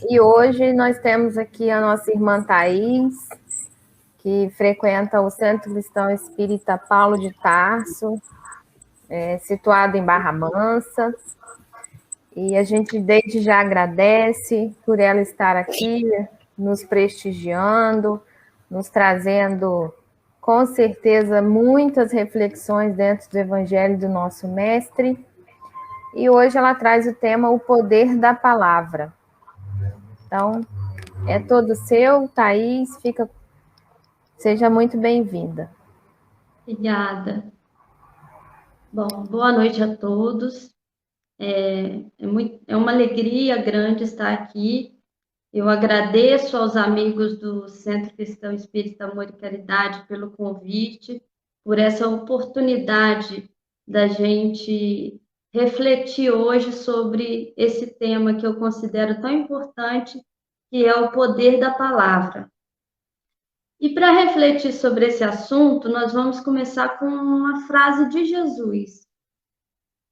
E hoje nós temos aqui a nossa irmã Thaís, que frequenta o Centro Cristão Espírita Paulo de Tarso, situado em Barra Mansa. E a gente desde já agradece por ela estar aqui, nos prestigiando, nos trazendo, com certeza, muitas reflexões dentro do Evangelho do nosso Mestre. E hoje ela traz o tema O Poder da Palavra. Então, é todo seu, Thaís, seja muito bem-vinda. Obrigada. Bom, boa noite a todos. É uma alegria grande estar aqui. Eu agradeço aos amigos do Centro Cristão Espírita Amor e Caridade pelo convite, por essa oportunidade da gente refletir hoje sobre esse tema que eu considero tão importante, que é o poder da palavra. E para refletir sobre esse assunto, nós vamos começar com uma frase de Jesus.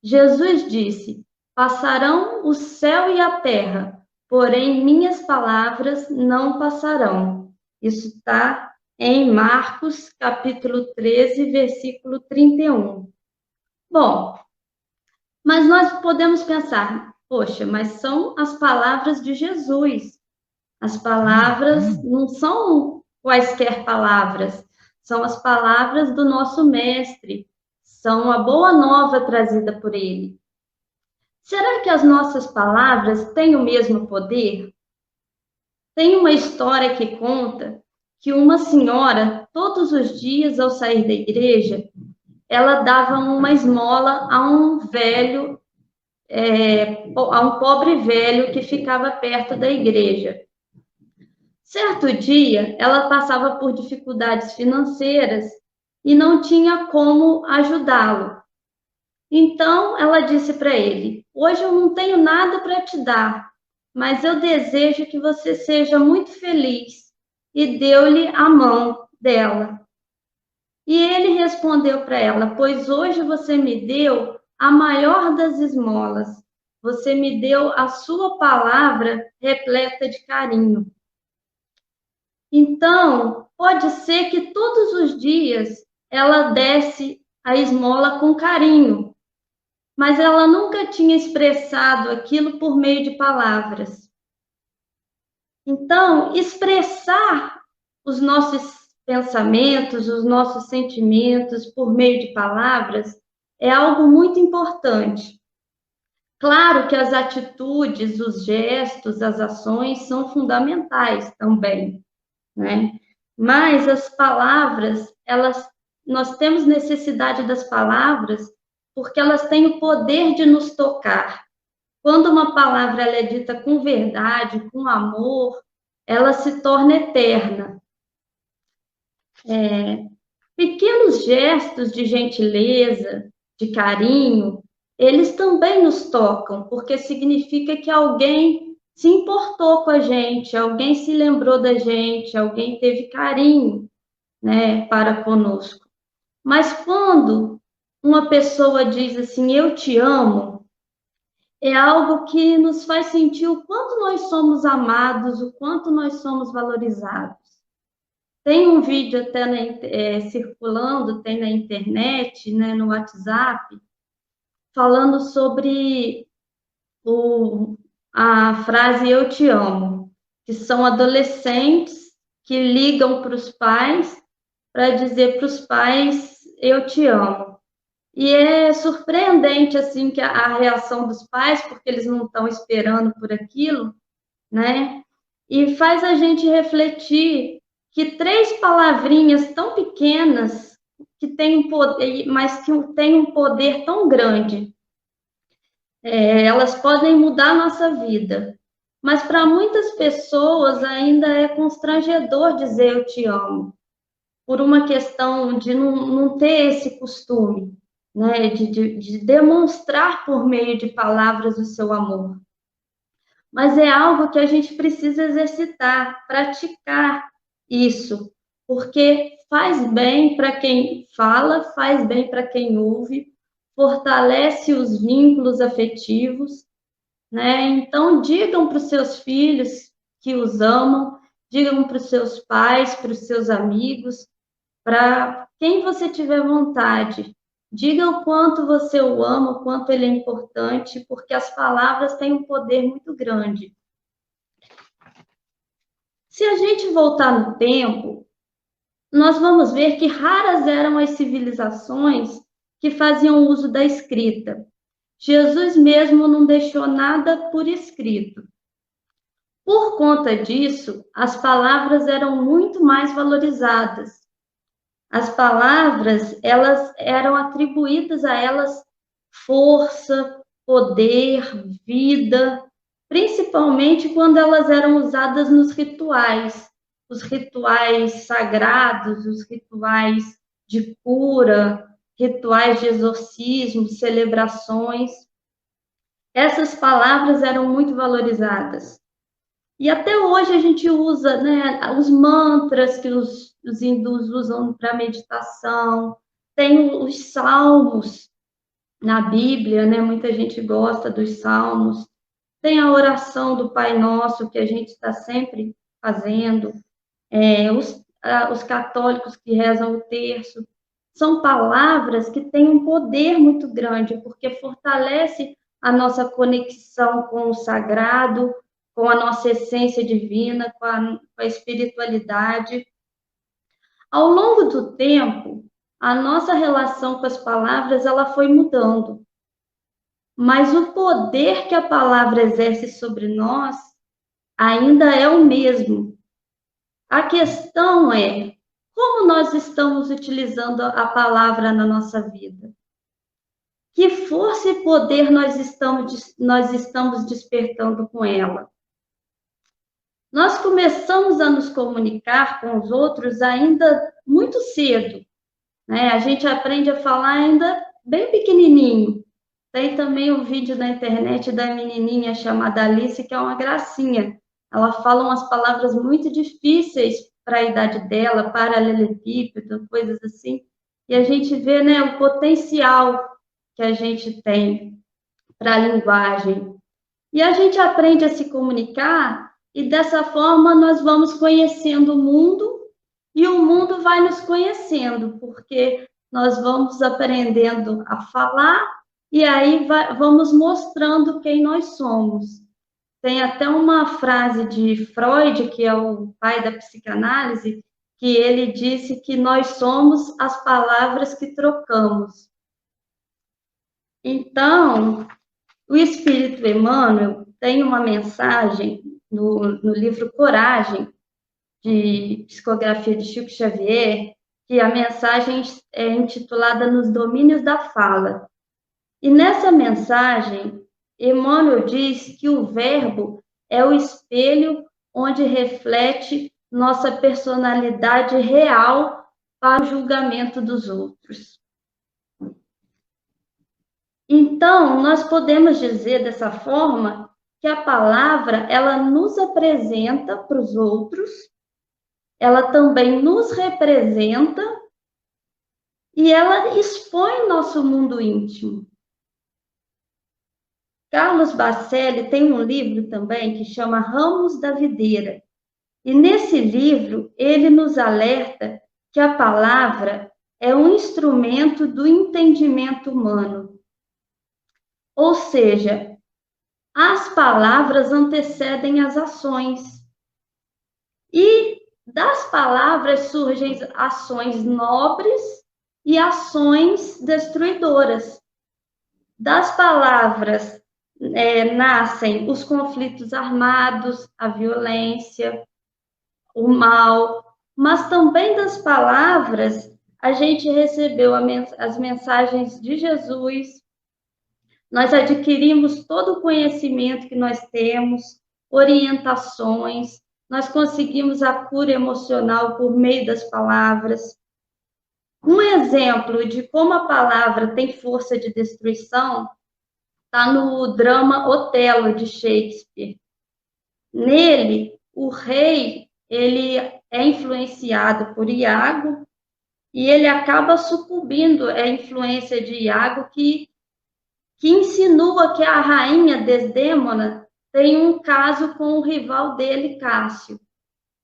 Jesus disse: "Passarão o céu e a terra, porém minhas palavras não passarão." Isso está em Marcos, capítulo 13, versículo 31. Bom, mas nós podemos pensar, poxa, mas são as palavras de Jesus. As palavras não são quaisquer palavras, são as palavras do nosso Mestre, são a boa nova trazida por ele. Será que as nossas palavras têm o mesmo poder? Tem uma história que conta que uma senhora, todos os dias ao sair da igreja, ela dava uma esmola a um velho, a um pobre velho que ficava perto da igreja. Certo dia, ela passava por dificuldades financeiras e não tinha como ajudá-lo. Então, ela disse para ele: "Hoje eu não tenho nada para te dar, mas eu desejo que você seja muito feliz." E deu-lhe a mão dela. E ele respondeu para ela: "Pois hoje você me deu a maior das esmolas. Você me deu a sua palavra repleta de carinho." Então, pode ser que todos os dias ela desse a esmola com carinho, mas ela nunca tinha expressado aquilo por meio de palavras. Então, expressar os nossos pensamentos, os nossos sentimentos por meio de palavras é algo muito importante. Claro que as atitudes, os gestos, as ações são fundamentais também, né? Mas as palavras, nós temos necessidade das palavras porque elas têm o poder de nos tocar. Quando uma palavra ela é dita com verdade, com amor, ela se torna eterna. Pequenos gestos de gentileza, de carinho, eles também nos tocam, porque significa que alguém se importou com a gente, alguém se lembrou da gente, alguém teve carinho, né, para conosco. Mas quando uma pessoa diz assim, "eu te amo", é algo que nos faz sentir o quanto nós somos amados, o quanto nós somos valorizados. Tem um vídeo até circulando, tem na internet, né, no WhatsApp, falando sobre a frase "eu te amo", que são adolescentes que ligam para os pais para dizer para os pais "eu te amo". E é surpreendente assim que a reação dos pais, porque eles não estão esperando por aquilo, né? E faz a gente refletir que 3 palavrinhas tão pequenas que têm um poder, mas que têm um poder tão grande, elas podem mudar a nossa vida. Mas para muitas pessoas ainda é constrangedor dizer "eu te amo", por uma questão de não ter esse costume, né, de demonstrar por meio de palavras o seu amor. Mas é algo que a gente precisa exercitar, praticar isso, porque faz bem para quem fala, faz bem para quem ouve, fortalece os vínculos afetivos né? Então, digam para os seus filhos que os amam, digam para os seus pais, para os seus amigos, para quem você tiver vontade. Diga o quanto você o ama, o quanto ele é importante, porque as palavras têm um poder muito grande. Se a gente voltar no tempo, nós vamos ver que raras eram as civilizações que faziam uso da escrita. Jesus mesmo não deixou nada por escrito. Por conta disso, as palavras eram muito mais valorizadas. As palavras, elas eram atribuídas a elas força, poder, vida, principalmente quando elas eram usadas nos rituais, os rituais sagrados, os rituais de cura, rituais de exorcismo, celebrações. Essas palavras eram muito valorizadas. E até hoje a gente usa, né, os mantras que os hindus usam para meditação, tem os salmos na Bíblia, né? Muita gente gosta dos salmos. Tem a oração do Pai Nosso que a gente está sempre fazendo. Os católicos que rezam o terço. São palavras que têm um poder muito grande, porque fortalece a nossa conexão com o sagrado, com a nossa essência divina, com a espiritualidade. Ao longo do tempo, a nossa relação com as palavras ela foi mudando, mas o poder que a palavra exerce sobre nós ainda é o mesmo. A questão é como nós estamos utilizando a palavra na nossa vida. Que força e poder nós estamos despertando com ela? Nós começamos a nos comunicar com os outros ainda muito cedo, né? A gente aprende a falar ainda bem pequenininho. Tem também um vídeo na internet da menininha chamada Alice, que é uma gracinha. Ela fala umas palavras muito difíceis para a idade dela, paralelepípedo, coisas assim. E a gente vê, né, o potencial que a gente tem para a linguagem. E a gente aprende a se comunicar e dessa forma nós vamos conhecendo o mundo e o mundo vai nos conhecendo, porque nós vamos aprendendo a falar e aí vamos mostrando quem nós somos. Tem até uma frase de Freud, que é o pai da psicanálise, que ele disse que nós somos as palavras que trocamos. Então, o Espírito Emmanuel tem uma mensagem no livro Coragem, de psicografia de Chico Xavier, que a mensagem é intitulada Nos Domínios da Fala. E nessa mensagem, Emmanuel diz que o verbo é o espelho onde reflete nossa personalidade real para o julgamento dos outros. Então, nós podemos dizer dessa forma que a palavra, ela nos apresenta para os outros, ela também nos representa e ela expõe nosso mundo íntimo. Carlos Bacelli tem um livro também que chama Ramos da Videira. E nesse livro, ele nos alerta que a palavra é um instrumento do entendimento humano. Ou seja, as palavras antecedem as ações. E das palavras surgem ações nobres e ações destruidoras. Das palavras nascem os conflitos armados, a violência, o mal, mas também das palavras a gente recebeu as mensagens de Jesus, nós adquirimos todo o conhecimento que nós temos, orientações, nós conseguimos a cura emocional por meio das palavras. Um exemplo de como a palavra tem força de destruição está no drama Otelo, de Shakespeare. Nele, o rei ele é influenciado por Iago e ele acaba sucumbindo à influência de Iago, que que insinua que a rainha Desdémona tem um caso com o rival dele, Cássio.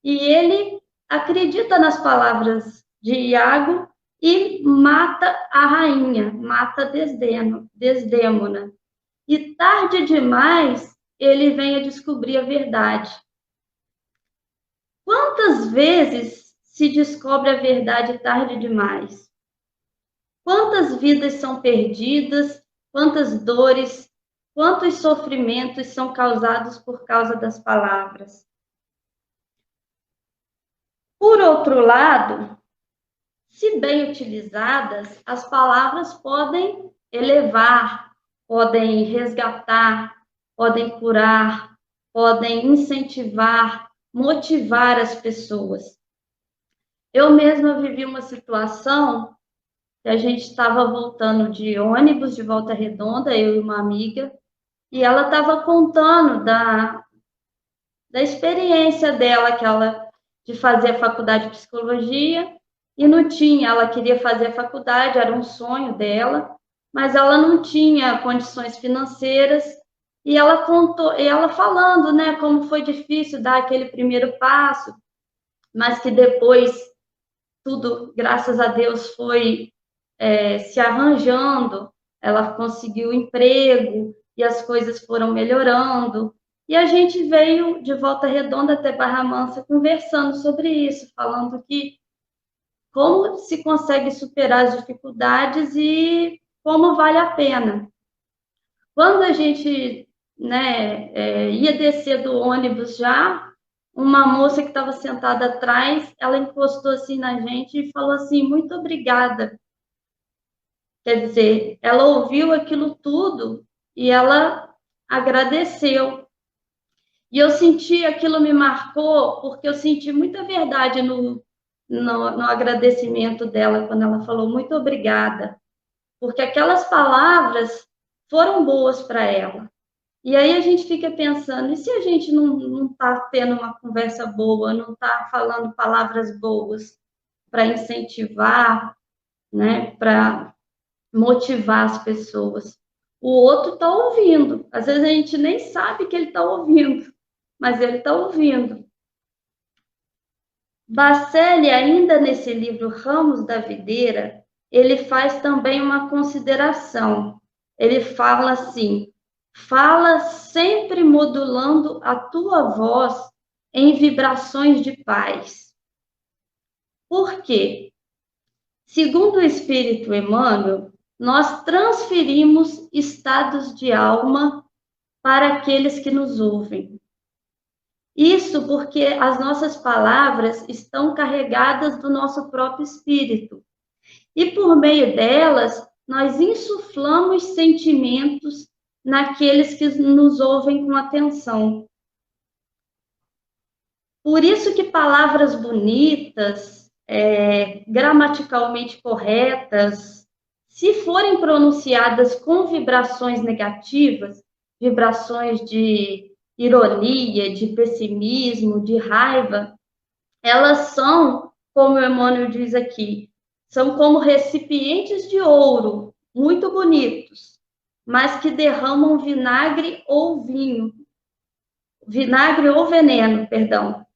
E ele acredita nas palavras de Iago e mata a rainha, mata Desdémona. E tarde demais, ele vem a descobrir a verdade. Quantas vezes se descobre a verdade tarde demais? Quantas vidas são perdidas? Quantas dores, quantos sofrimentos são causados por causa das palavras? Por outro lado, se bem utilizadas, as palavras podem elevar, podem resgatar, podem curar, podem incentivar, motivar as pessoas. Eu mesma vivi uma situação que a gente estava voltando de ônibus de Volta Redonda, eu e uma amiga, e ela estava contando da experiência dela, de fazer a faculdade de psicologia, e não tinha, ela queria fazer a faculdade, era um sonho dela, mas ela não tinha condições financeiras, e ela contou, e ela falando, né, como foi difícil dar aquele primeiro passo, mas que depois tudo, graças a Deus, foi se arranjando, ela conseguiu emprego e as coisas foram melhorando. E a gente veio de Volta Redonda até Barra Mansa conversando sobre isso, falando que como se consegue superar as dificuldades e como vale a pena. Quando a gente ia descer do ônibus já, uma moça que estava sentada atrás, ela encostou assim na gente e falou assim, muito obrigada. Quer dizer, ela ouviu aquilo tudo e ela agradeceu. E eu senti, aquilo me marcou, porque eu senti muita verdade no agradecimento dela, quando ela falou muito obrigada, porque aquelas palavras foram boas para ela. E aí a gente fica pensando, e se a gente não está tendo uma conversa boa, não está falando palavras boas para incentivar, né, para motivar as pessoas? O outro está ouvindo. Às vezes a gente nem sabe que ele está ouvindo, mas ele está ouvindo. Bacelli, ainda nesse livro Ramos da Videira, ele faz também uma consideração. Ele fala assim, fala sempre modulando a tua voz em vibrações de paz. Por quê? Segundo o Espírito Emmanuel, nós transferimos estados de alma para aqueles que nos ouvem. Isso porque as nossas palavras estão carregadas do nosso próprio espírito. E por meio delas, nós insuflamos sentimentos naqueles que nos ouvem com atenção. Por isso que palavras bonitas, gramaticalmente corretas, se forem pronunciadas com vibrações negativas, vibrações de ironia, de pessimismo, de raiva, elas são, como o Emmanuel diz aqui, são como recipientes de ouro, muito bonitos, mas que derramam vinagre ou vinho, vinagre ou veneno, perdão,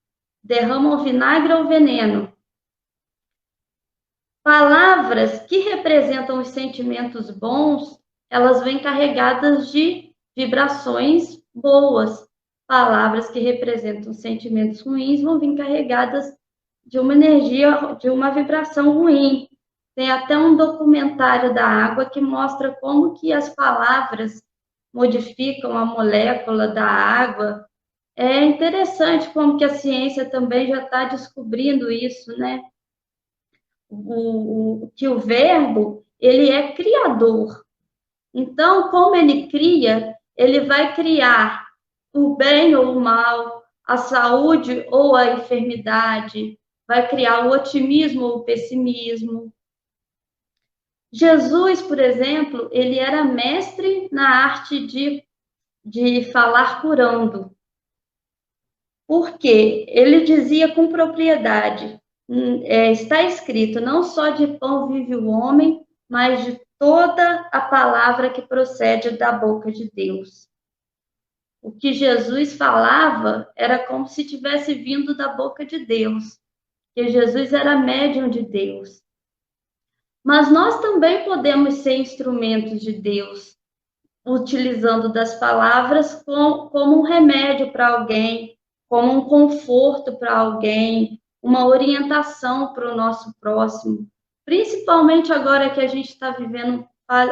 derramam vinagre ou veneno. Palavras que representam os sentimentos bons, elas vêm carregadas de vibrações boas. Palavras que representam sentimentos ruins vão vir carregadas de uma energia, de uma vibração ruim. Tem até um documentário da água que mostra como que as palavras modificam a molécula da água. É interessante como que a ciência também já está descobrindo isso, né? Que o verbo, ele é criador. Então, como ele cria, ele vai criar o bem ou o mal, a saúde ou a enfermidade, vai criar o otimismo ou o pessimismo. Jesus, por exemplo, ele era mestre na arte de falar curando. Porque ele dizia com propriedade, está escrito, não só de pão vive o homem, mas de toda a palavra que procede da boca de Deus. O que Jesus falava era como se tivesse vindo da boca de Deus, que Jesus era médium de Deus. Mas nós também podemos ser instrumentos de Deus, utilizando das palavras como um remédio para alguém, como um conforto para alguém, uma orientação para o nosso próximo. Principalmente agora que a gente está vivendo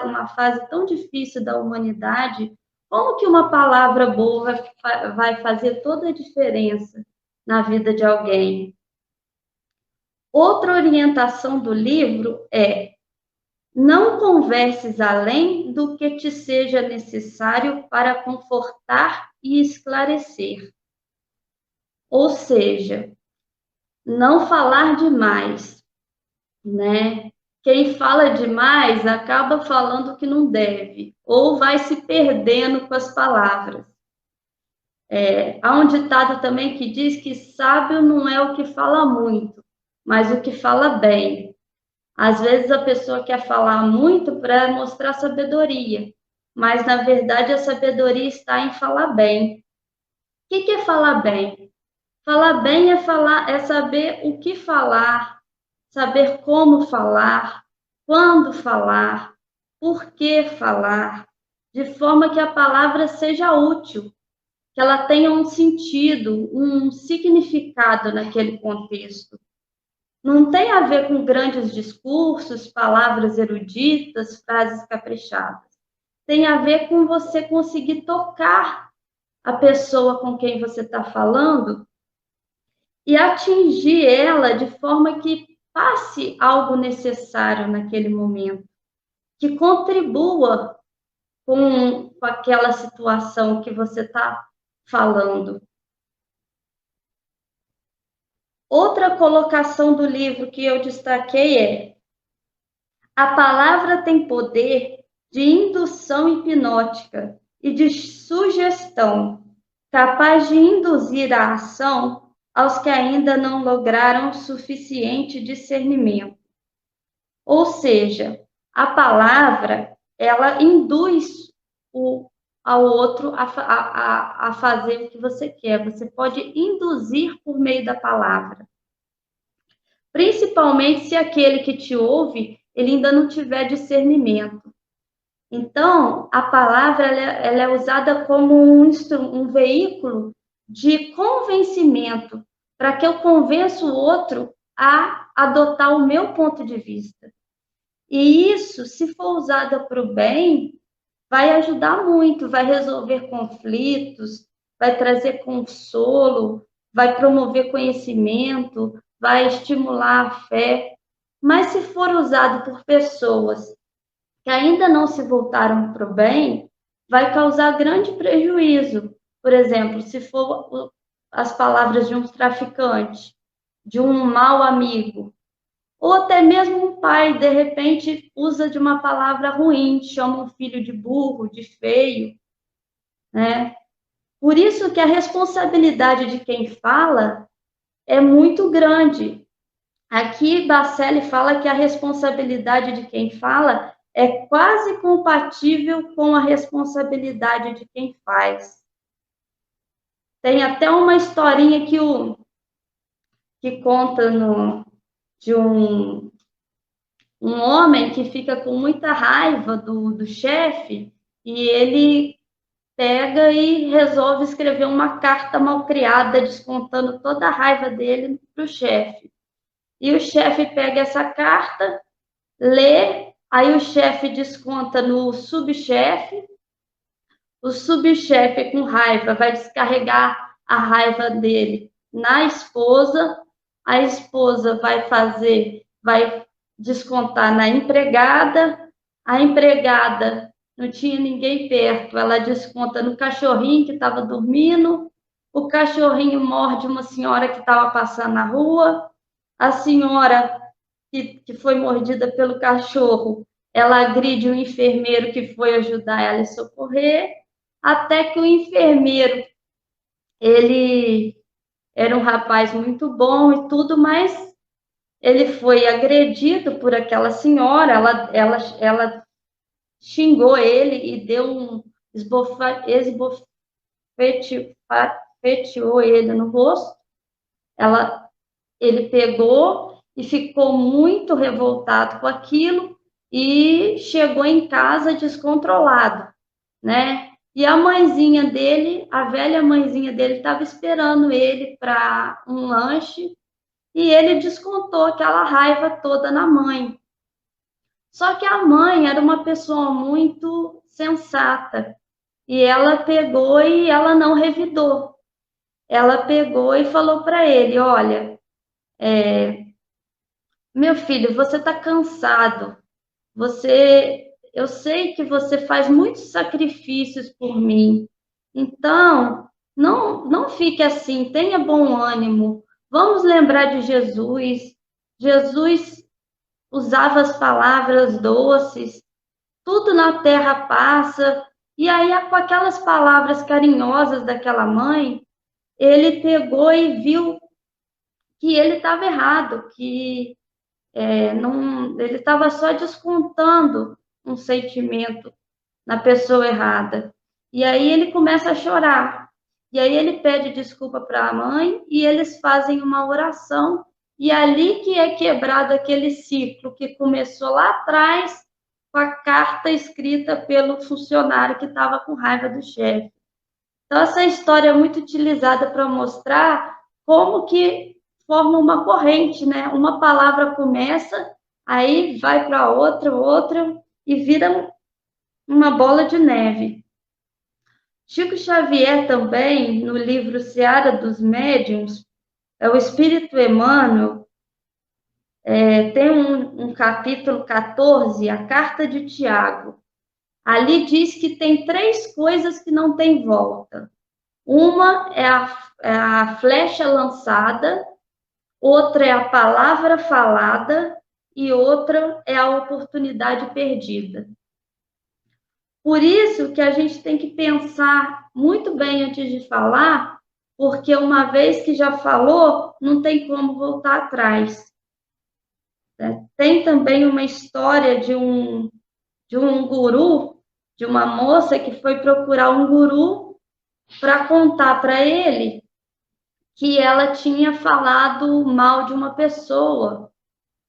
uma fase tão difícil da humanidade, como que uma palavra boa vai fazer toda a diferença na vida de alguém? Outra orientação do livro é: não converses além do que te seja necessário para confortar e esclarecer. Ou seja, não falar demais, né? Quem fala demais acaba falando o que não deve, ou vai se perdendo com as palavras. Há um ditado também que diz que sábio não é o que fala muito, mas o que fala bem. Às vezes a pessoa quer falar muito para mostrar sabedoria, mas na verdade a sabedoria está em falar bem. O que é falar bem? Falar bem é saber o que falar, saber como falar, quando falar, por que falar, de forma que a palavra seja útil, que ela tenha um sentido, um significado naquele contexto. Não tem a ver com grandes discursos, palavras eruditas, frases caprichadas. Tem a ver com você conseguir tocar a pessoa com quem você está falando e atingir ela de forma que passe algo necessário naquele momento, que contribua com aquela situação que você está falando. Outra colocação do livro que eu destaquei é: a palavra tem poder de indução hipnótica e de sugestão, capaz de induzir a ação aos que ainda não lograram suficiente discernimento. Ou seja, a palavra, ela induz ao outro a fazer o que você quer. Você pode induzir por meio da palavra. Principalmente se aquele que te ouve, ele ainda não tiver discernimento. Então, a palavra ela é usada como um veículo de convencimento, para que eu convença o outro a adotar o meu ponto de vista. E isso, se for usada para o bem, vai ajudar muito, vai resolver conflitos, vai trazer consolo, vai promover conhecimento, vai estimular a fé. Mas se for usado por pessoas que ainda não se voltaram para o bem, vai causar grande prejuízo. Por exemplo, se for as palavras de um traficante, de um mau amigo, ou até mesmo um pai, de repente, usa de uma palavra ruim, chama um filho de burro, de feio, né? Por isso que a responsabilidade de quem fala é muito grande. Aqui, Bacelli fala que a responsabilidade de quem fala é quase compatível com a responsabilidade de quem faz. Tem até uma historinha que conta de um homem que fica com muita raiva do chefe e ele pega e resolve escrever uma carta malcriada, descontando toda a raiva dele para o chefe. E o chefe pega essa carta, lê, aí o chefe desconta no subchefe, o subchefe com raiva vai descarregar a raiva dele na esposa, a esposa vai descontar na empregada, a empregada não tinha ninguém perto, ela desconta no cachorrinho que estava dormindo, o cachorrinho morde uma senhora que estava passando na rua, a senhora que foi mordida pelo cachorro, ela agride o enfermeiro que foi ajudar ela a socorrer, até que o enfermeiro, ele era um rapaz muito bom e tudo, mas ele foi agredido por aquela senhora, ela xingou ele e deu um esbofeteou ele no rosto. Ele pegou e ficou muito revoltado com aquilo e chegou em casa descontrolado, né? E a mãezinha dele, a velha mãezinha dele, estava esperando ele para um lanche e ele descontou aquela raiva toda na mãe. Só que a mãe era uma pessoa muito sensata e ela pegou e ela não revidou. Ela pegou e falou para ele: olha, meu filho, você está cansado. Eu sei que você faz muitos sacrifícios por mim. Então, não fique assim, tenha bom ânimo. Vamos lembrar de Jesus. Jesus usava as palavras doces, tudo na terra passa. E aí, com aquelas palavras carinhosas daquela mãe, ele pegou e viu que ele estava errado, que ele estava só descontando um sentimento na pessoa errada. E aí ele começa a chorar. E aí ele pede desculpa para a mãe e eles fazem uma oração. E ali que é quebrado aquele ciclo que começou lá atrás com a carta escrita pelo funcionário que estava com raiva do chefe. Então, essa história é muito utilizada para mostrar como que forma uma corrente, né? Uma palavra começa, aí vai para outra, e vira uma bola de neve. Chico Xavier também, no livro Seara dos Médiuns, o Espírito Emmanuel, tem um capítulo 14, a Carta de Tiago. Ali diz que tem 3 coisas que não tem volta. Uma é a flecha lançada, outra é a palavra falada e outra é a oportunidade perdida. Por isso que a gente tem que pensar muito bem antes de falar, porque uma vez que já falou, não tem como voltar atrás. Tem também uma história de um guru, de uma moça que foi procurar um guru para contar para ele que ela tinha falado mal de uma pessoa,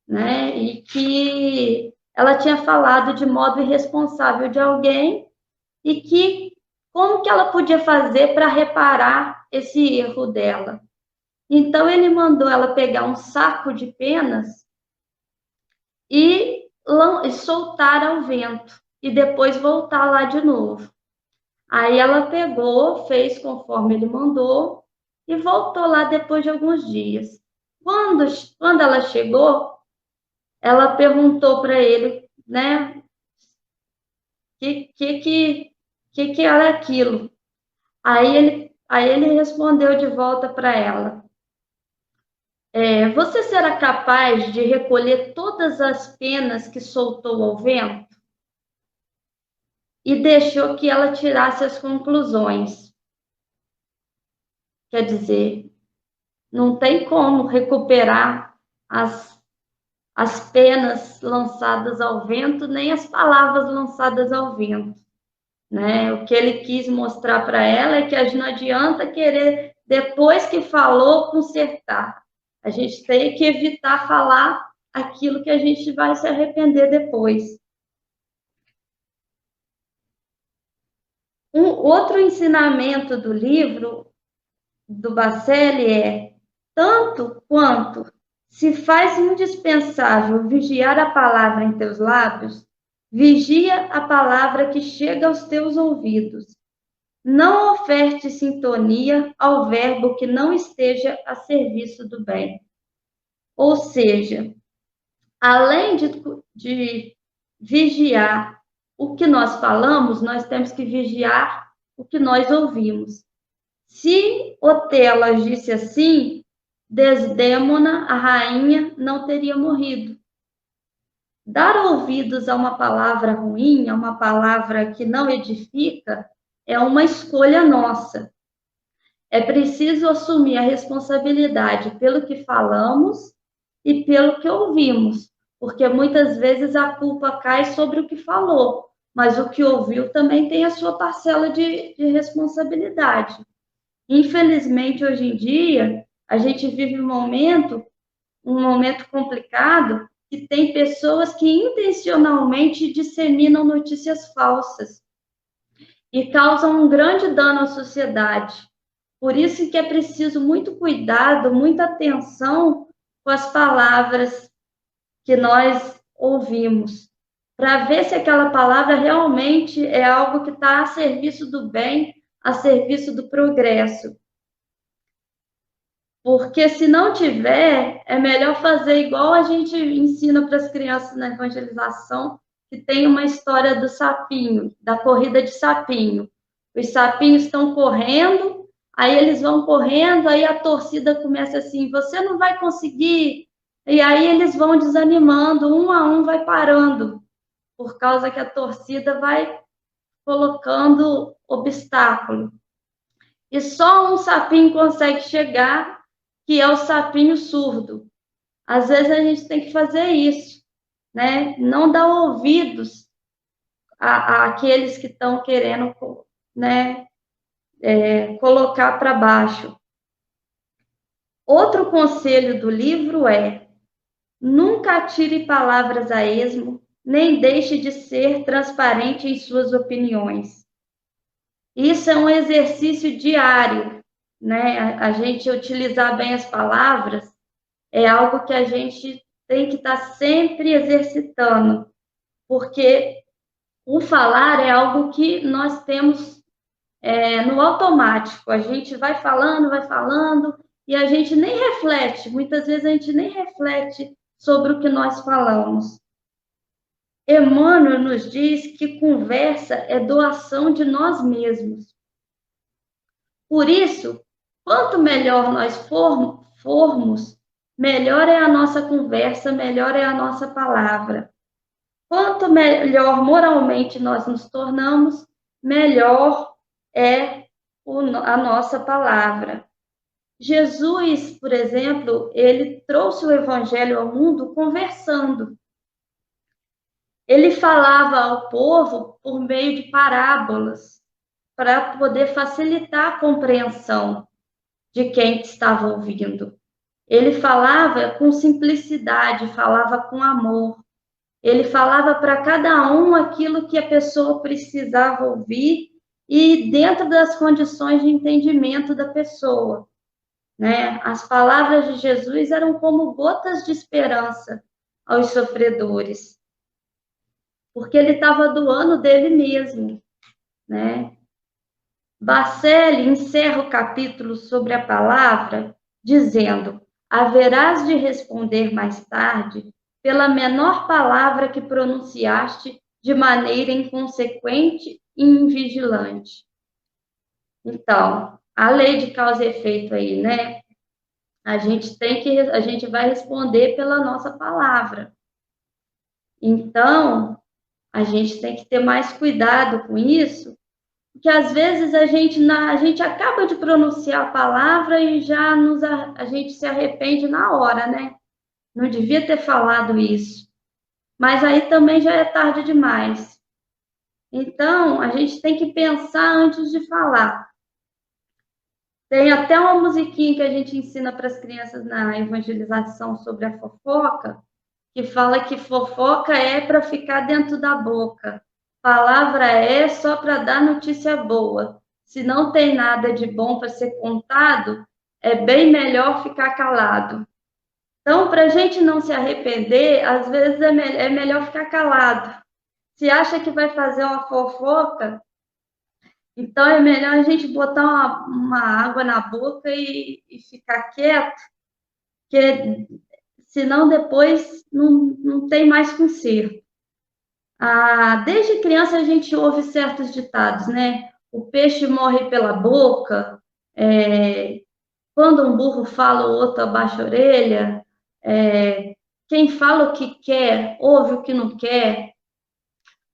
né? E que ela tinha falado de modo irresponsável de alguém e que como que ela podia fazer para reparar esse erro dela. Então ele mandou ela pegar um saco de penas e soltar ao vento e depois voltar lá de novo. Aí ela pegou, fez conforme ele mandou e voltou lá depois de alguns dias. Quando ela chegou, ela perguntou para ele, né, que era aquilo. Aí ele respondeu de volta para ela: você será capaz de recolher todas as penas que soltou ao vento? E deixou que ela tirasse as conclusões. Quer dizer, não tem como recuperar as penas lançadas ao vento, nem as palavras lançadas ao vento, né? O que ele quis mostrar para ela é que não adianta querer, depois que falou, consertar. A gente tem que evitar falar aquilo que a gente vai se arrepender depois. Um outro ensinamento do livro do Bacelli é: tanto quanto se faz indispensável vigiar a palavra em teus lábios, vigia a palavra que chega aos teus ouvidos. Não oferte sintonia ao verbo que não esteja a serviço do bem. Ou seja, além de vigiar o que nós falamos, nós temos que vigiar o que nós ouvimos. Se Otelo agisse assim, Desdémona, a rainha, não teria morrido. Dar ouvidos a uma palavra ruim, a uma palavra que não edifica, é uma escolha nossa. É preciso assumir a responsabilidade pelo que falamos e pelo que ouvimos, porque muitas vezes a culpa cai sobre o que falou, mas o que ouviu também tem a sua parcela de responsabilidade. Infelizmente, hoje em dia, a gente vive um momento complicado, que tem pessoas que intencionalmente disseminam notícias falsas e causam um grande dano à sociedade. Por isso que é preciso muito cuidado, muita atenção com as palavras que nós ouvimos, para ver se aquela palavra realmente é algo que está a serviço do bem, a serviço do progresso. Porque se não tiver, é melhor fazer igual a gente ensina para as crianças na evangelização, que tem uma história do sapinho, da corrida de sapinho. Os sapinhos estão correndo, aí eles vão correndo, aí a torcida começa assim, você não vai conseguir. E aí eles vão desanimando, um a um vai parando, por causa que a torcida vai colocando obstáculo. E só um sapinho consegue chegar, que é o sapinho surdo. Às vezes a gente tem que fazer isso, né? Não dar ouvidos àqueles que estão querendo, né, colocar para baixo. Outro conselho do livro é: nunca atire palavras a esmo, nem deixe de ser transparente em suas opiniões. Isso é um exercício diário, né? A gente utilizar bem as palavras é algo que a gente tem que estar sempre exercitando, porque o falar é algo que nós temos no automático. A gente vai falando, e a gente nem reflete, muitas vezes a gente nem reflete sobre o que nós falamos. Emmanuel nos diz que conversa é doação de nós mesmos. Por isso, quanto melhor nós formos, melhor é a nossa conversa, melhor é a nossa palavra. Quanto melhor moralmente nós nos tornamos, melhor é a nossa palavra. Jesus, por exemplo, ele trouxe o evangelho ao mundo conversando. Ele falava ao povo por meio de parábolas, para poder facilitar a compreensão de quem estava ouvindo. Ele falava com simplicidade, falava com amor. Ele falava para cada um aquilo que a pessoa precisava ouvir e dentro das condições de entendimento da pessoa, né? As palavras de Jesus eram como gotas de esperança aos sofredores, porque ele estava doando dele mesmo, né? Bacelli encerra o capítulo sobre a palavra dizendo: haverás de responder mais tarde pela menor palavra que pronunciaste de maneira inconsequente e invigilante. Então, a lei de causa e efeito aí, né? A gente vai responder pela nossa palavra. Então, a gente tem que ter mais cuidado com isso, porque às vezes a gente acaba de pronunciar a palavra e já a gente se arrepende na hora, né? Não devia ter falado isso. Mas aí também já é tarde demais. Então, a gente tem que pensar antes de falar. Tem até uma musiquinha que a gente ensina para as crianças na evangelização sobre a fofoca, que fala que fofoca é para ficar dentro da boca. Palavra é só para dar notícia boa. Se não tem nada de bom para ser contado, é bem melhor ficar calado. Então, para a gente não se arrepender, às vezes é melhor ficar calado. Se acha que vai fazer uma fofoca, então é melhor a gente botar uma água na boca e ficar quieto, porque senão depois não tem mais conserto. Desde criança a gente ouve certos ditados, né? O peixe morre pela boca, quando um burro fala, o outro abaixa a orelha, quem fala o que quer, ouve o que não quer.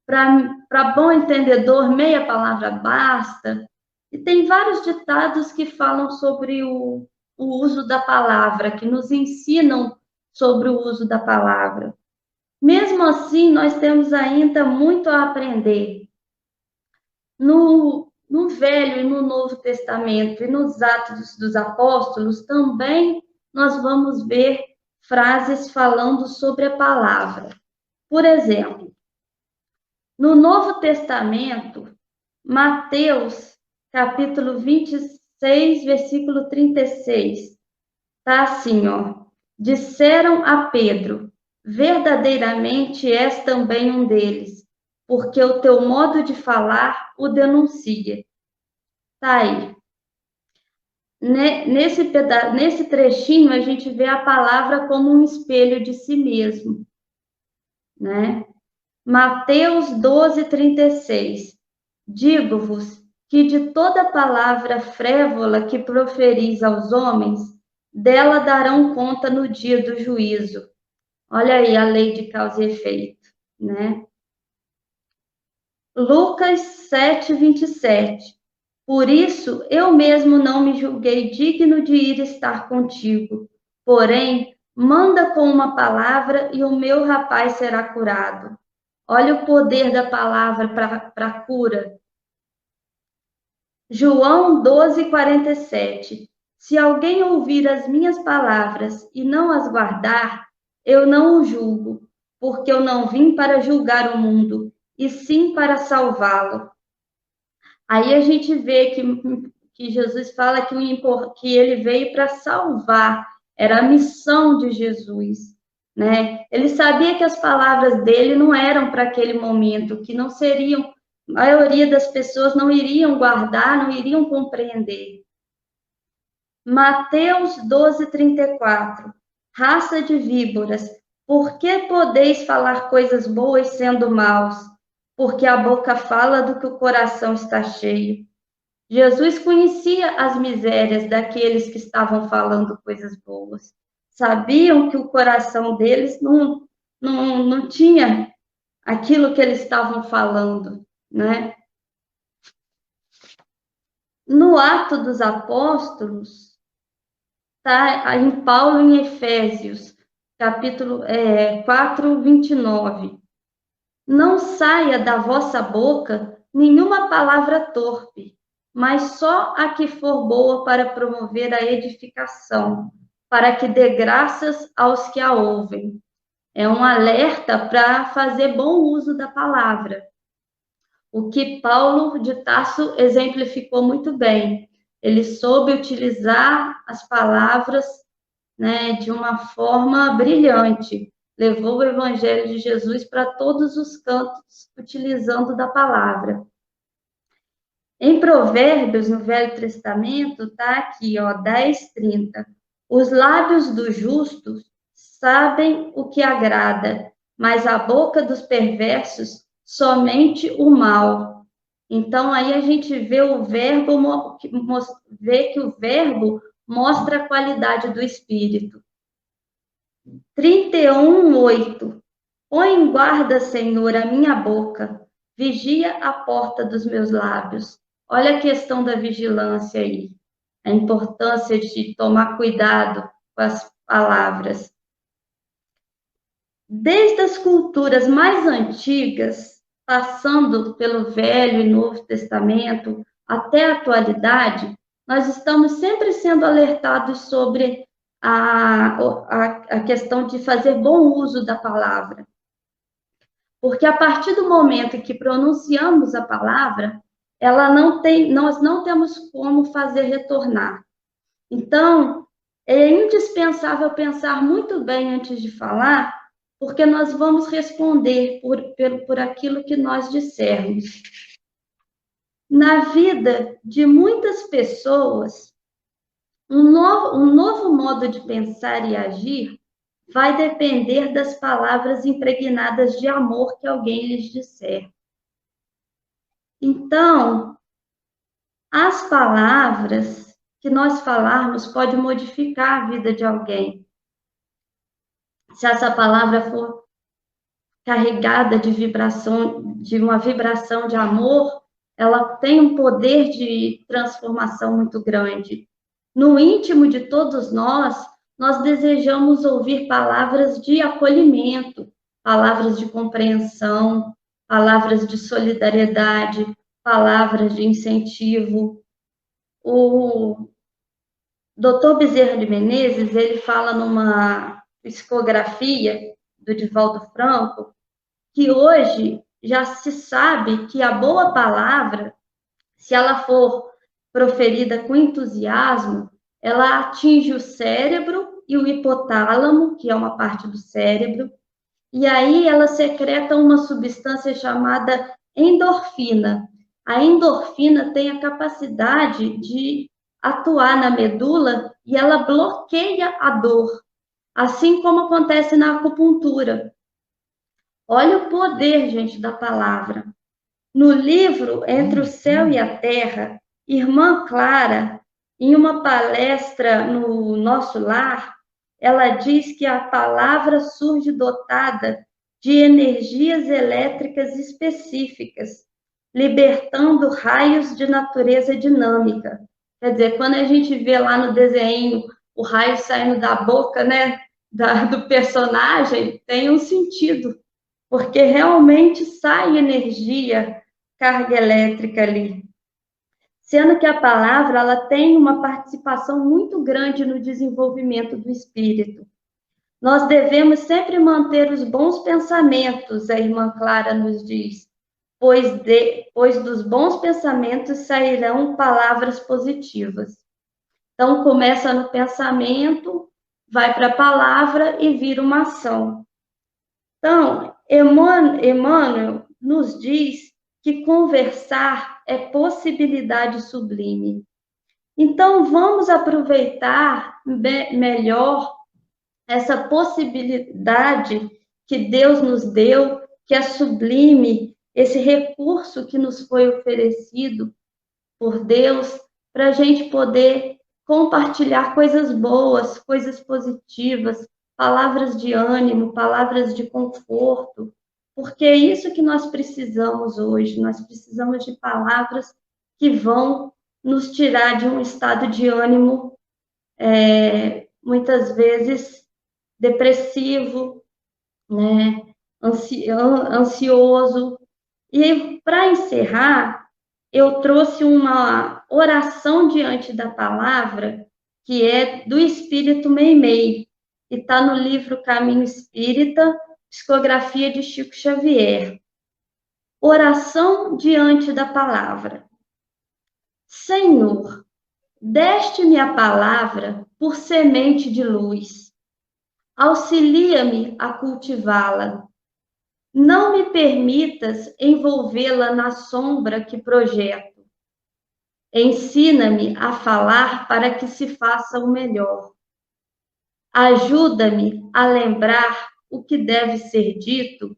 Para bom entendedor, meia palavra basta. E tem vários ditados que falam sobre o uso da palavra, que nos ensinam sobre o uso da palavra. Mesmo assim, nós temos ainda muito a aprender. No Velho e no Novo Testamento e nos Atos dos Apóstolos, também nós vamos ver frases falando sobre a palavra. Por exemplo, no Novo Testamento, Mateus, capítulo 26, versículo 36, tá assim, ó. Disseram a Pedro: verdadeiramente és também um deles, porque o teu modo de falar o denuncia. Tá aí. Nesse trechinho, a gente vê a palavra como um espelho de si mesmo, né? Mateus 12, 36. Digo-vos que de toda palavra frévola que proferis aos homens, dela darão conta no dia do juízo. Olha aí a lei de causa e efeito, né? Lucas 7, 27. Por isso, eu mesmo não me julguei digno de ir estar contigo. Porém, manda com uma palavra e o meu rapaz será curado. Olha o poder da palavra para a cura. João 12, 47. Se alguém ouvir as minhas palavras e não as guardar, eu não o julgo, porque eu não vim para julgar o mundo, e sim para salvá-lo. Aí a gente vê que Jesus fala que ele veio para salvar, era a missão de Jesus, né? Ele sabia que as palavras dele não eram para aquele momento, que não seriam, a maioria das pessoas não iriam guardar, não iriam compreender. Mateus 12, 34. Raça de víboras, por que podeis falar coisas boas sendo maus? Porque a boca fala do que o coração está cheio. Jesus conhecia as misérias daqueles que estavam falando coisas boas. Sabiam que o coração deles não tinha aquilo que eles estavam falando, né? No Ato dos Apóstolos, tá em Paulo em Efésios, capítulo 4, 29. Não saia da vossa boca nenhuma palavra torpe, mas só a que for boa para promover a edificação, para que dê graças aos que a ouvem. É um alerta para fazer bom uso da palavra. O que Paulo de Tarso exemplificou muito bem. Ele soube utilizar as palavras, né, de uma forma brilhante. Levou o evangelho de Jesus para todos os cantos, utilizando da palavra. Em Provérbios, no Velho Testamento, está aqui, ó, 10:30. Os lábios dos justos sabem o que agrada, mas a boca dos perversos somente o mal. Então, aí a gente vê vê que o verbo mostra a qualidade do espírito. 31:8. Põe em guarda, Senhor, a minha boca, vigia a porta dos meus lábios. Olha a questão da vigilância aí, a importância de tomar cuidado com as palavras. Desde as culturas mais antigas, passando pelo Velho e Novo Testamento, até a atualidade, nós estamos sempre sendo alertados sobre a questão de fazer bom uso da palavra. Porque a partir do momento em que pronunciamos a palavra, nós não temos como fazer retornar. Então, é indispensável pensar muito bem antes de falar, porque nós vamos responder por aquilo que nós dissermos. Na vida de muitas pessoas, um novo modo de pensar e agir vai depender das palavras impregnadas de amor que alguém lhes disser. Então, as palavras que nós falarmos pode modificar a vida de alguém. Se essa palavra for carregada de vibração, de uma vibração de amor, ela tem um poder de transformação muito grande. No íntimo de todos nós desejamos ouvir palavras de acolhimento, palavras de compreensão, palavras de solidariedade, palavras de incentivo. O Dr. Bezerra de Menezes, ele fala numa psicografia do Divaldo Franco, que hoje já se sabe que a boa palavra, se ela for proferida com entusiasmo, ela atinge o cérebro e o hipotálamo, que é uma parte do cérebro, e aí ela secreta uma substância chamada endorfina. A endorfina tem a capacidade de atuar na medula e ela bloqueia a dor, assim como acontece na acupuntura. Olha o poder, gente, da palavra. No livro Entre o Céu e a Terra, Irmã Clara, em uma palestra no Nosso Lar, ela diz que a palavra surge dotada de energias elétricas específicas, libertando raios de natureza dinâmica. Quer dizer, quando a gente vê lá no desenho o raio saindo da boca, né, do personagem, tem um sentido, porque realmente sai energia, carga elétrica ali. Sendo que a palavra ela tem uma participação muito grande no desenvolvimento do espírito. Nós devemos sempre manter os bons pensamentos, a irmã Clara nos diz, pois dos bons pensamentos sairão palavras positivas. Então, começa no pensamento, vai para a palavra e vira uma ação. Então, Emmanuel nos diz que conversar é possibilidade sublime. Então, vamos aproveitar melhor essa possibilidade que Deus nos deu, que é sublime, esse recurso que nos foi oferecido por Deus, para a gente poder compartilhar coisas boas, coisas positivas, palavras de ânimo, palavras de conforto, porque é isso que nós precisamos hoje. Nós precisamos de palavras que vão nos tirar de um estado de ânimo, muitas vezes depressivo, né? Ansioso. E para encerrar, eu trouxe uma oração diante da palavra, que é do Espírito Meimei, que está no livro Caminho Espírita, psicografia de Chico Xavier. Oração diante da palavra. Senhor, deste-me a palavra por semente de luz. Auxilia-me a cultivá-la. Não me permitas envolvê-la na sombra que projeto. Ensina-me a falar para que se faça o melhor. Ajuda-me a lembrar o que deve ser dito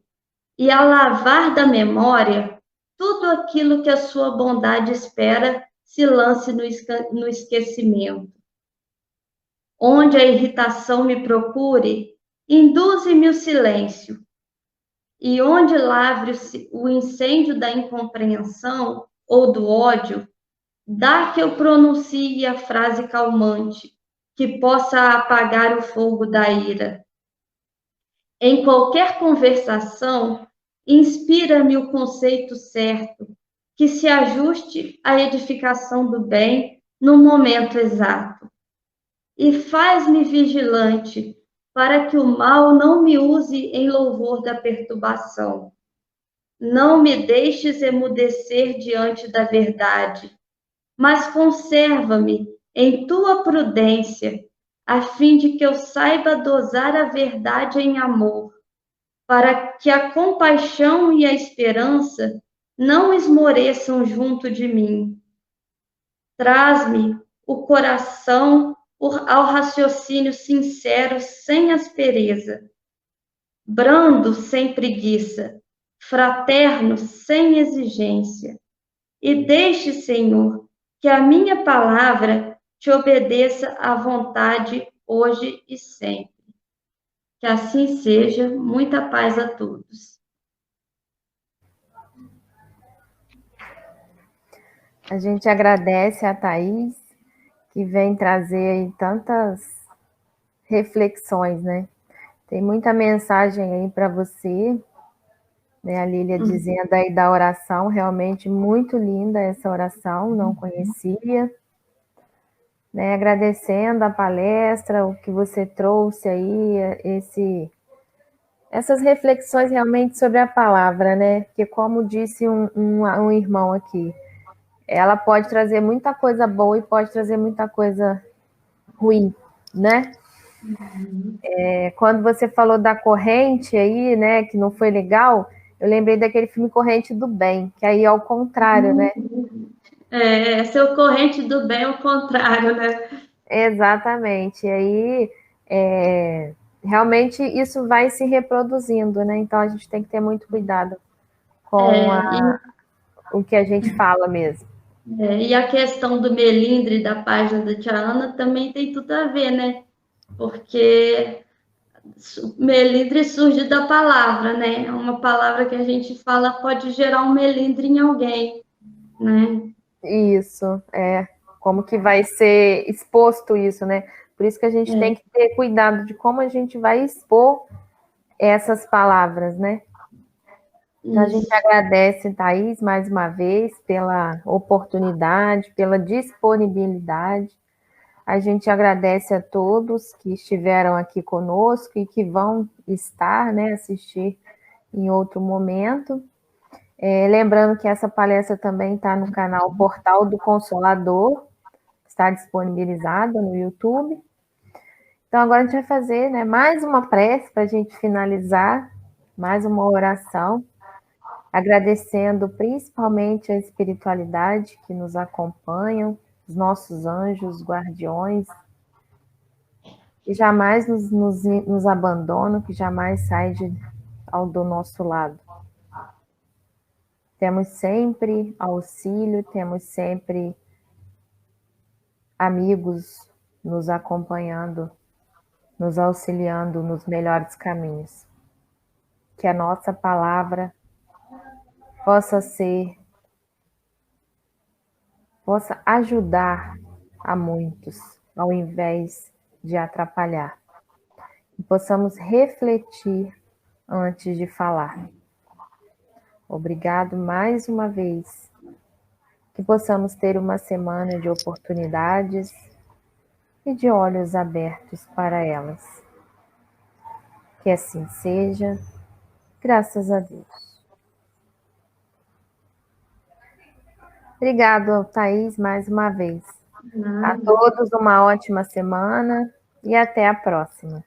e a lavar da memória tudo aquilo que a sua bondade espera se lance no esquecimento. Onde a irritação me procure, induze-me o silêncio. E onde lavre o incêndio da incompreensão ou do ódio, dá que eu pronuncie a frase calmante, que possa apagar o fogo da ira. Em qualquer conversação, inspira-me o conceito certo, que se ajuste à edificação do bem no momento exato. E faz-me vigilante, para que o mal não me use em louvor da perturbação. Não me deixes emudecer diante da verdade, mas conserva-me em tua prudência, a fim de que eu saiba dosar a verdade em amor, para que a compaixão e a esperança não esmoreçam junto de mim. Traz-me o coração ao raciocínio sincero, sem aspereza, brando, sem preguiça, fraterno, sem exigência. E deixe, Senhor, que a minha palavra te obedeça à vontade hoje e sempre. Que assim seja. Muita paz a todos. A gente agradece a Thaís, que vem trazer aí tantas reflexões, né? Tem muita mensagem aí para você, né? A Lília dizendo aí da oração, realmente muito linda essa oração, não conhecia. Né? Agradecendo a palestra, o que você trouxe aí, essas reflexões realmente sobre a palavra, né? Porque como disse um irmão aqui, ela pode trazer muita coisa boa e pode trazer muita coisa ruim, né? Quando você falou da corrente aí, né, que não foi legal, eu lembrei daquele filme Corrente do Bem, que aí é ao contrário, né? Seu corrente do bem é o contrário, né? Exatamente. E aí, realmente, isso vai se reproduzindo, né? Então, a gente tem que ter muito cuidado com o que a gente fala mesmo. E a questão do melindre da página da Tia Ana também tem tudo a ver, né? Porque melindre surge da palavra, né? Uma palavra que a gente fala pode gerar um melindre em alguém, né? Isso, como que vai ser exposto isso, né? Por isso que a gente tem que ter cuidado de como a gente vai expor essas palavras, né? Então, a gente agradece, Thaís, mais uma vez, pela oportunidade, pela disponibilidade. A gente agradece a todos que estiveram aqui conosco e que vão estar, né, assistir em outro momento. Lembrando que essa palestra também está no canal Portal do Consolador, está disponibilizada no YouTube. Então, agora a gente vai fazer, né, mais uma prece para a gente finalizar, mais uma oração, agradecendo principalmente a espiritualidade que nos acompanham, os nossos anjos, guardiões, que jamais nos abandonam, que jamais sai do nosso lado. Temos sempre auxílio, temos sempre amigos nos acompanhando, nos auxiliando nos melhores caminhos. Que a nossa palavra possa ajudar a muitos, ao invés de atrapalhar. E possamos refletir antes de falar. Obrigado mais uma vez. Que possamos ter uma semana de oportunidades e de olhos abertos para elas. Que assim seja, graças a Deus. Obrigado, Thaís, mais uma vez. A todos uma ótima semana e até a próxima.